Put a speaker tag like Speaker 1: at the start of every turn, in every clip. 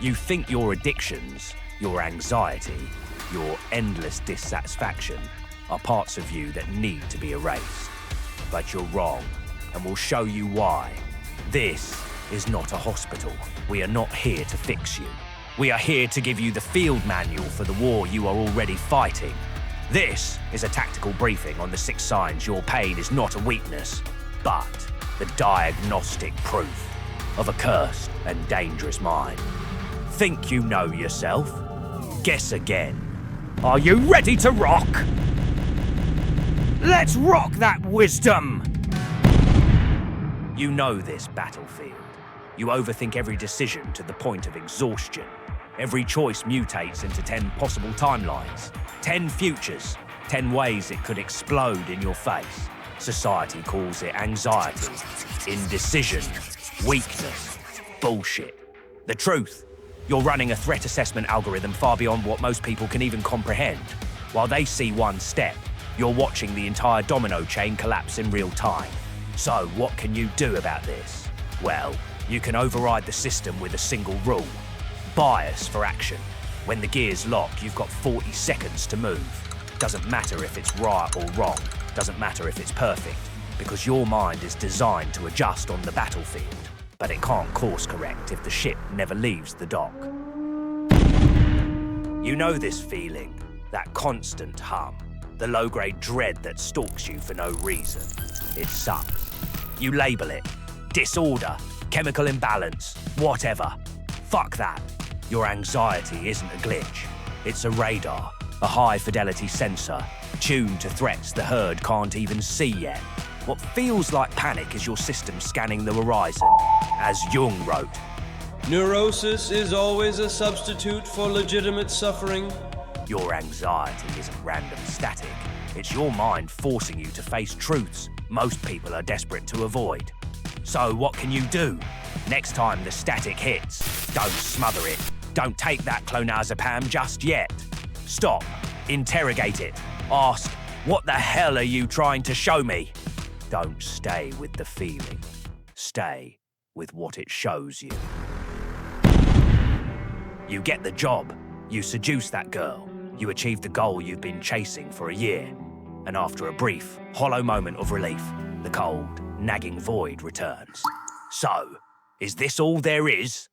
Speaker 1: You think your addictions, your anxiety, your endless dissatisfaction are parts of you that need to be erased. But you're wrong, and we'll show you why. This is not a hospital. We are not here to fix you. We are here to give you the field manual for the war you are already fighting. This is a tactical briefing on the 6 signs your pain is not a weakness, but the diagnostic proof of a cursed and dangerous mind. Think you know yourself? Guess again. Are you ready to rock? Let's rock that wisdom! You know this battlefield. You overthink every decision to the point of exhaustion. Every choice mutates into 10 possible timelines, 10 futures, 10 ways it could explode in your face. Society calls it anxiety, indecision, weakness, bullshit. The truth, you're running a threat assessment algorithm far beyond what most people can even comprehend. While they see one step, you're watching the entire domino chain collapse in real time. So what can you do about this? Well, you can override the system with a single rule. Bias for action. When the gears lock, you've got 40 seconds to move. Doesn't matter if it's right or wrong. Doesn't matter if it's perfect. Because your mind is designed to adjust on the battlefield. But it can't course correct if the ship never leaves the dock. You know this feeling, that constant hum, the low-grade dread that stalks you for no reason. It sucks. You label it. Disorder, chemical imbalance, whatever. Fuck that. Your anxiety isn't a glitch. It's a radar, a high-fidelity sensor, tuned to threats the herd can't even see yet. What feels like panic is your system scanning the horizon. As Jung wrote,
Speaker 2: neurosis is always a substitute for legitimate suffering.
Speaker 1: Your anxiety isn't random static. It's your mind forcing you to face truths most people are desperate to avoid. So what can you do? Next time the static hits, don't smother it. Don't take that clonazepam just yet. Stop. Interrogate it. Ask, what the hell are you trying to show me? Don't stay with the feeling. Stay with what it shows you. You get the job. You seduce that girl. You achieve the goal you've been chasing for a year. And after a brief, hollow moment of relief, the cold, nagging void returns. So, is this all there is?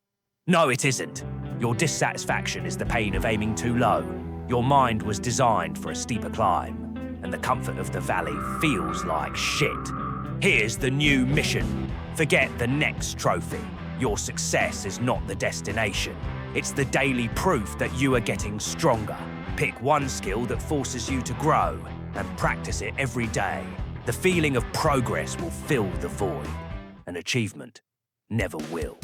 Speaker 1: No, it isn't. Your dissatisfaction is the pain of aiming too low. Your mind was designed for a steeper climb, and the comfort of the valley feels like shit. Here's the new mission. Forget the next trophy. Your success is not the destination. It's the daily proof that you are getting stronger. Pick one skill that forces you to grow and practice it every day. The feeling of progress will fill the void, and achievement never will.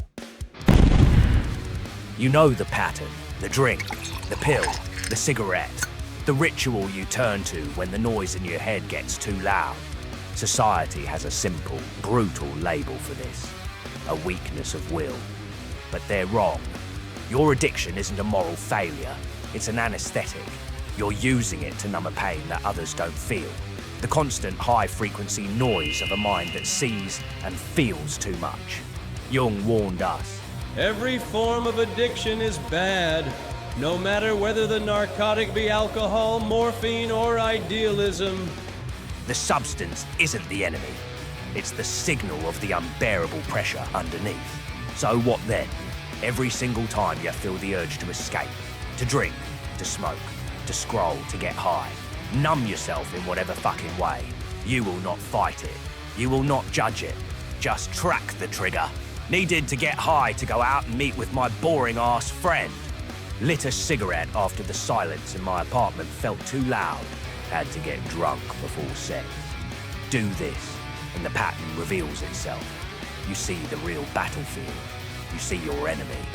Speaker 1: You know the pattern, the drink, the pill, the cigarette, the ritual you turn to when the noise in your head gets too loud. Society has a simple, brutal label for this, a weakness of will. But they're wrong. Your addiction isn't a moral failure, it's an anesthetic. You're using it to numb a pain that others don't feel. The constant high-frequency noise of a mind that sees and feels too much. Jung warned us.
Speaker 2: Every form of addiction is bad, no matter whether the narcotic be alcohol, morphine, or idealism.
Speaker 1: The substance isn't the enemy. It's the signal of the unbearable pressure underneath. So what then? Every single time you feel the urge to escape, to drink, to smoke, to scroll, to get high, numb yourself in whatever fucking way. You will not fight it. You will not judge it. Just track the trigger. Needed to get high to go out and meet with my boring-ass friend. Lit a cigarette after the silence in my apartment felt too loud. Had to get drunk before sex. Do this, and the pattern reveals itself. You see the real battlefield. You see your enemy.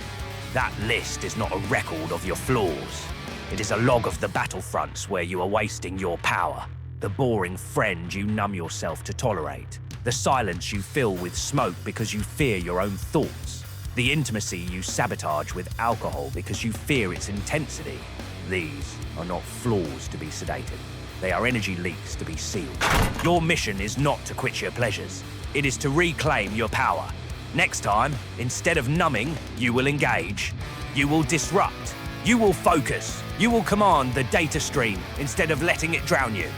Speaker 1: That list is not a record of your flaws. It is a log of the battlefronts where you are wasting your power. The boring friend you numb yourself to tolerate. The silence you fill with smoke because you fear your own thoughts. The intimacy you sabotage with alcohol because you fear its intensity. These are not flaws to be sedated. They are energy leaks to be sealed. Your mission is not to quit your pleasures. It is to reclaim your power. Next time, instead of numbing, you will engage. You will disrupt. You will focus. You will command the data stream instead of letting it drown you.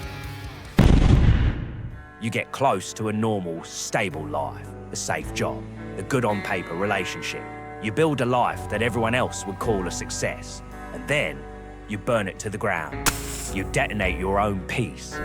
Speaker 1: You get close to a normal, stable life, a safe job, a good on paper relationship. You build a life that everyone else would call a success, and then you burn it to the ground. You detonate your own peace.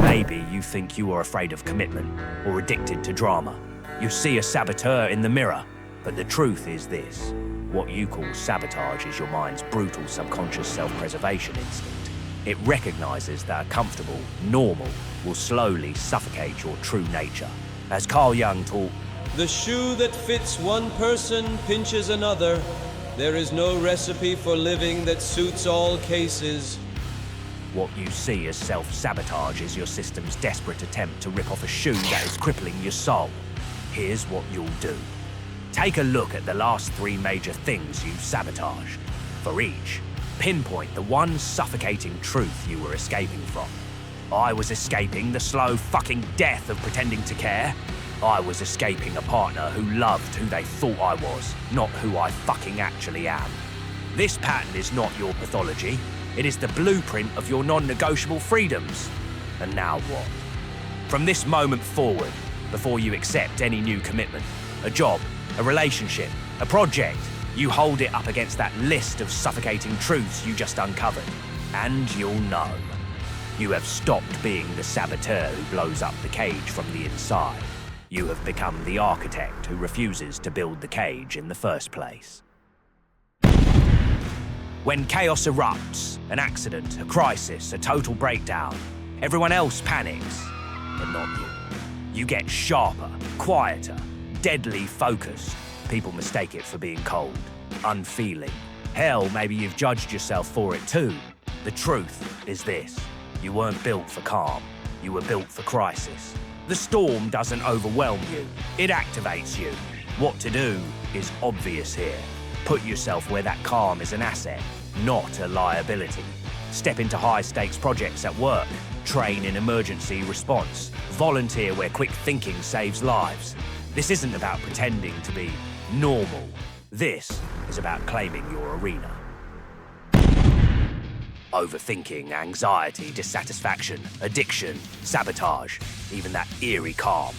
Speaker 1: Maybe you think you are afraid of commitment or addicted to drama. You see a saboteur in the mirror, but the truth is this. What you call sabotage is your mind's brutal subconscious self-preservation instinct. It recognizes that a comfortable, normal will slowly suffocate your true nature. As Carl Jung taught,
Speaker 2: The shoe that fits one person pinches another. There is no recipe for living that suits all cases.
Speaker 1: what you see as self-sabotage is your system's desperate attempt to rip off a shoe that is crippling your soul. Here's what you'll do. Take a look at the last 3 major things you've sabotaged. For each, pinpoint the one suffocating truth you were escaping from. I was escaping the slow fucking death of pretending to care. I was escaping a partner who loved who they thought I was, not who I fucking actually am. This pattern is not your pathology. It is the blueprint of your non-negotiable freedoms. And now what? From this moment forward, before you accept any new commitment, a job, a relationship, a project, you hold it up against that list of suffocating truths you just uncovered. And you'll know. You have stopped being the saboteur who blows up the cage from the inside. You have become the architect who refuses to build the cage in the first place. When chaos erupts, an accident, a crisis, a total breakdown, everyone else panics, but not you. You get sharper, quieter, deadly focused. People mistake it for being cold, unfeeling. Hell, maybe you've judged yourself for it too. The truth is this. You weren't built for calm. You were built for crisis. The storm doesn't overwhelm you. It activates you. What to do is obvious here. Put yourself where that calm is an asset, not a liability. Step into high-stakes projects at work. Train in emergency response. Volunteer where quick thinking saves lives. This isn't about pretending to be normal. This is about claiming your arena. Overthinking, anxiety, dissatisfaction, addiction, sabotage, even that eerie calm.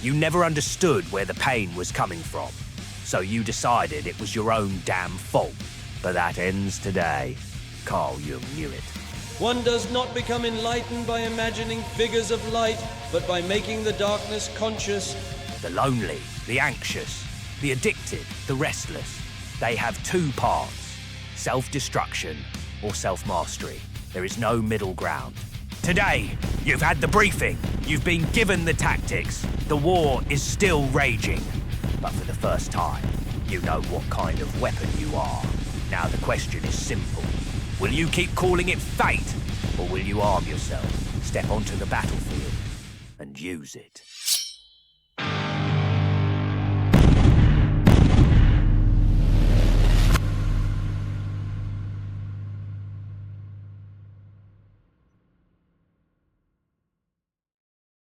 Speaker 1: You never understood where the pain was coming from, so you decided it was your own damn fault. But that ends today. Carl Jung knew it.
Speaker 2: One does not become enlightened by imagining figures of light, but by making the darkness conscious.
Speaker 1: The lonely, the anxious, the addicted, the restless. They have 2 paths, self-destruction or self-mastery. There is no middle ground. Today, you've had the briefing. You've been given the tactics. The war is still raging. But for the first time, you know what kind of weapon you are. Now the question is simple. Will you keep calling it fate, or will you arm yourself, step onto the battlefield, and use it?